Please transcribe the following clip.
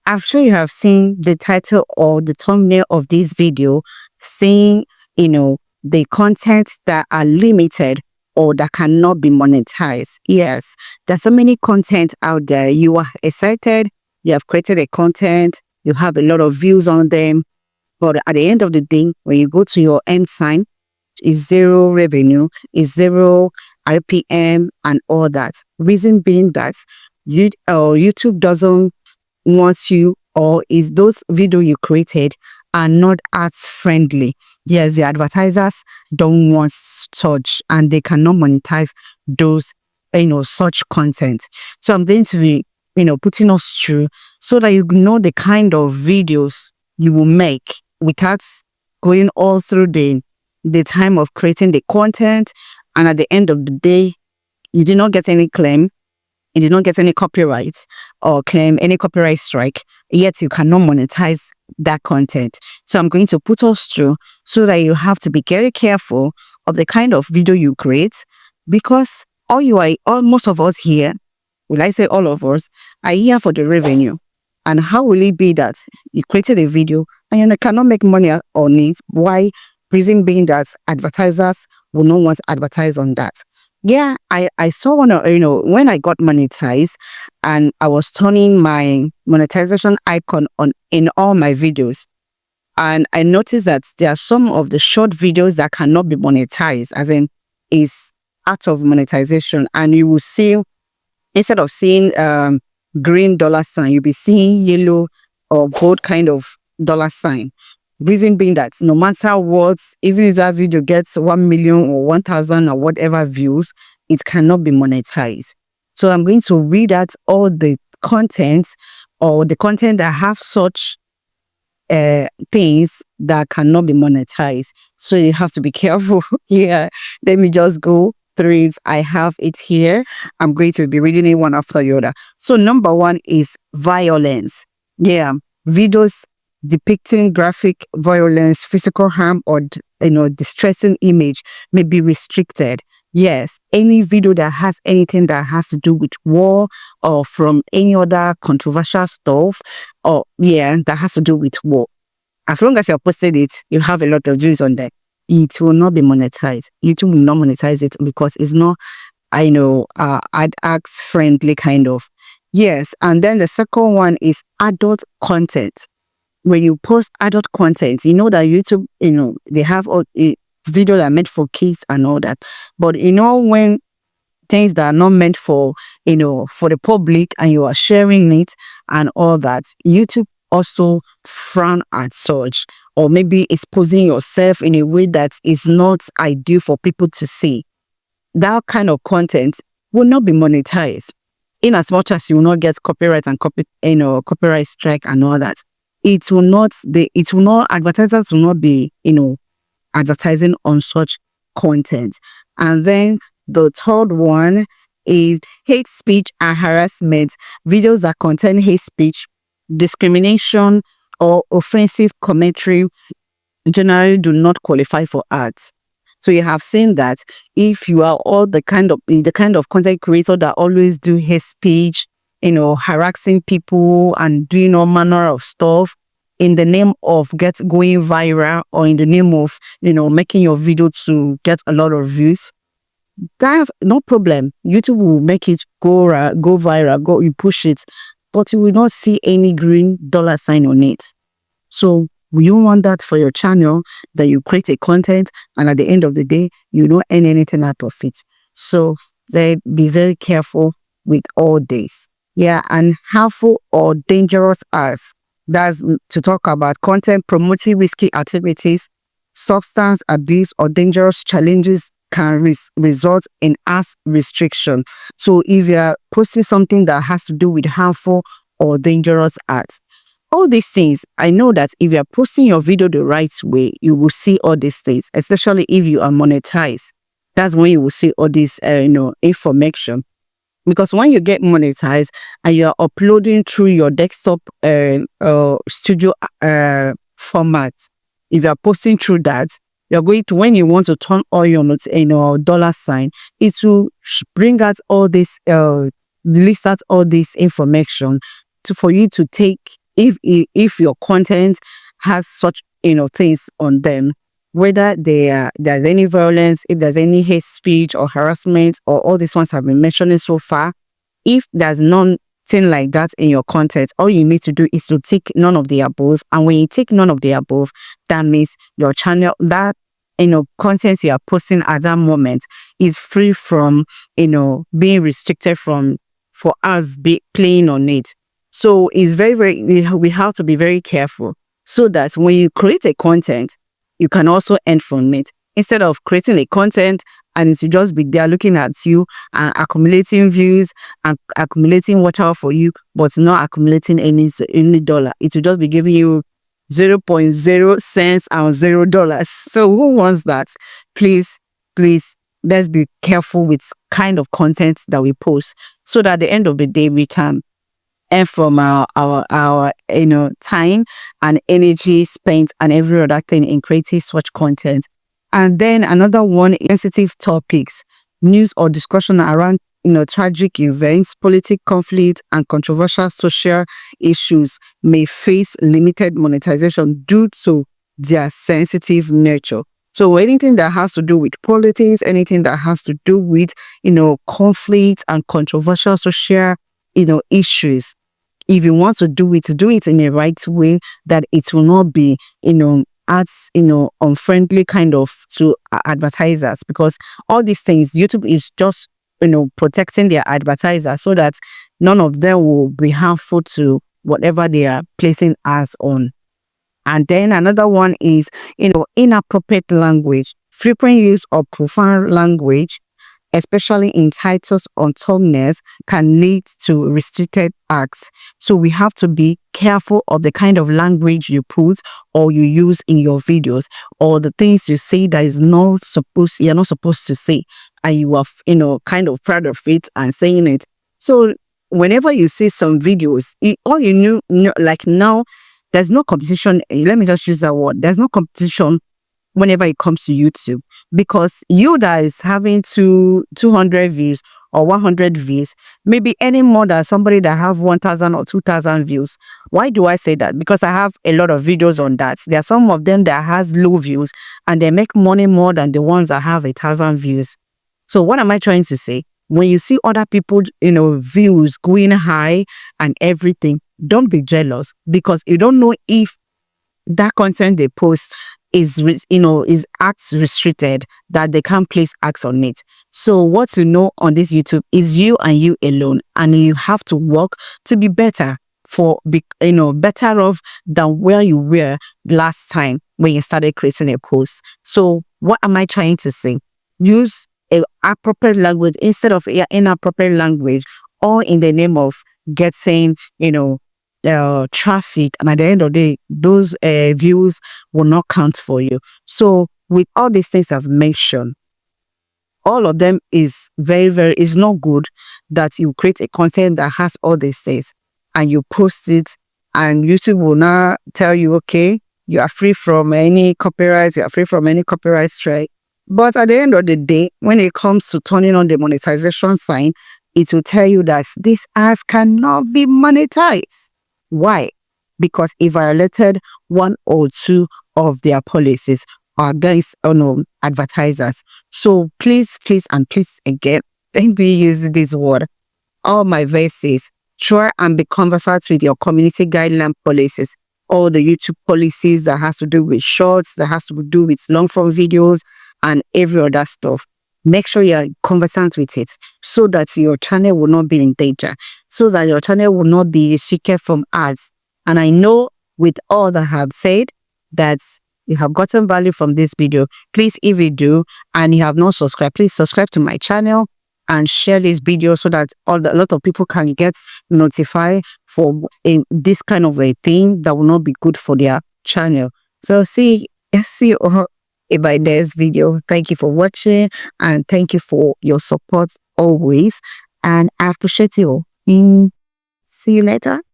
I'm sure you have seen the title or the thumbnail of this video saying, the content that are limited or that cannot be monetized. Yes, there's so many content out there. You are excited, you have created a content, you have a lot of views on them, but at the end of the day, when you go to your end sign, is zero revenue, is zero RPM and all that. Reason being that YouTube doesn't want you, or is those video you created are not ads friendly. Yes, the advertisers don't want such and they cannot monetize those, such content. So I'm going to be, putting us through so that you know the kind of videos you will make without going all through the time of creating the content, and at the end of the day you did not get any claim, you did not get any copyright or claim any copyright strike, yet you cannot monetize that content. So I'm going to put us through so that you have to be very careful of the kind of video you create, because most of us here, will I say all of us, are here for the revenue. And how will it be that you created a video and you cannot make money on it? Why? Reason being that advertisers will not want to advertise on that. Yeah, I saw one, when I got monetized and I was turning my monetization icon on in all my videos. And I noticed that there are some of the short videos that cannot be monetized, as in is out of monetization. And you will see, instead of seeing green dollar sign, you'll be seeing yellow or gold kind of dollar sign. Reason being that no matter what, even if that video gets 1 million or 1,000 or whatever views, it cannot be monetized. So I'm going to read out all the content or the content that have such things that cannot be monetized. So you have to be careful. Yeah, let me just go through it. I have it here. I'm going to be reading it one after the other. So number one is violence. Yeah, videos depicting graphic violence, physical harm, or distressing image may be restricted. Yes, any video that has anything that has to do with war or from any other controversial stuff, or that has to do with war, as long as you're posted it, you have a lot of views on that, it will not be monetized. YouTube will not monetize it because it's not, ad ads friendly kind of. Yes, and then the second one is adult content. When you post adult content, you know that YouTube, they have all videos that are meant for kids and all that. But when things that are not meant for, for the public, and you are sharing it and all that, YouTube also frown at such, or maybe exposing yourself in a way that is not ideal for people to see. That kind of content will not be monetized, in as much as you will not get copyright and copyright strike and all that. Advertisers will not be, advertising on such content. And then the third one is hate speech and harassment. Videos that contain hate speech, discrimination, or offensive commentary generally do not qualify for ads. So you have seen that if you are all the kind of content creator that always do hate speech, harassing people and doing all manner of stuff in the name of going viral, or in the name of, making your video to get a lot of views, that no problem. YouTube will make it go viral, you push it, but you will not see any green dollar sign on it. So you want that for your channel, that you create a content and at the end of the day, you don't earn anything out of it. So be very careful with all this. Yeah, and harmful or dangerous ads. That's to talk about content promoting risky activities, substance abuse, or dangerous challenges can result in ads restriction. So if you are posting something that has to do with harmful or dangerous ads, all these things, I know that if you are posting your video the right way, you will see all these things, especially if you are monetized. That's when you will see all this, information. Because when you get monetized and you are uploading through your desktop studio format, if you are posting through that, you're going to, when you want to turn all your dollar sign, it will bring out all this, list out all this information for you to take if your content has such things on them, whether there's any violence, if there's any hate speech or harassment, or all these ones I've been mentioning so far, if there's nothing like that in your content, all you need to do is to tick none of the above. And when you tick none of the above, that means your channel, that content you are posting at that moment is free from being restricted from for us playing on it. So it's very we have to be very careful, so that when you create a content, you can also earn from it, instead of creating a content and it will just be there looking at you and accumulating views and accumulating whatever for you, but not accumulating any dollar. It will just be giving you 0.0 cents and $0. So who wants that? Please, let's be careful with kind of content that we post, so that at the end of the day we can earn from our time and energy spent and every other thing in creating such content. And then another one is sensitive topics, news or discussion around tragic events, political conflict, and controversial social issues may face limited monetization due to their sensitive nature. So anything that has to do with politics, anything that has to do with conflict and controversial social issues, if you want to do it in the right way, that it will not be ads unfriendly kind of to advertisers, because all these things YouTube is just protecting their advertisers, so that none of them will be harmful to whatever they are placing ads on. And then another one is inappropriate language, frequent use of profane language, especially in titles or thumbnails, can lead to restricted acts. So we have to be careful of the kind of language you put or you use in your videos, or the things you say that you're not supposed to say, and you are kind of proud of it and saying it. So whenever you see some videos, all you know, like now, there's no competition. Let me just use that word. There's no competition whenever it comes to YouTube, because you that is having 200 views or 100 views, maybe any more than somebody that have 1,000 or 2,000 views. Why do I say that? Because I have a lot of videos on that. There are some of them that has low views and they make money more than the ones that have 1,000 views. So what am I trying to say? When you see other people, views going high and everything, don't be jealous, because you don't know if that content they post is acts restricted, that they can't place acts on it. So what you know on this YouTube is you and you alone, and you have to work to be better, better off than where you were last time when you started creating a post. So what am I trying to say? Use a appropriate language instead of inappropriate language, all in the name of getting traffic, and at the end of the day, those views will not count for you. So with all these things I've mentioned, all of them is is not good that you create a content that has all these things and you post it, and YouTube will now tell you, okay, you are free from any copyright, you are free from any copyright strike. But at the end of the day, when it comes to turning on the monetization sign, it will tell you that this ads cannot be monetized. Why? Because it violated one or two of their policies against advertisers. So please again, let me use this word. All my verses, try and be conversant with your community guideline policies, all the YouTube policies that has to do with shorts, that has to do with long form videos and every other stuff. Make sure you're conversant with it, so that your channel will not be in danger, so that your channel will not be restricted from ads. And I know with all that I have said that you have gotten value from this video. Please, if you do and you have not subscribed, please subscribe to my channel and share this video, so that a lot of people can get notified for this kind of a thing that will not be good for their channel. So see you all in my next video. Thank you for watching, and thank you for your support always, and I appreciate you. See you later.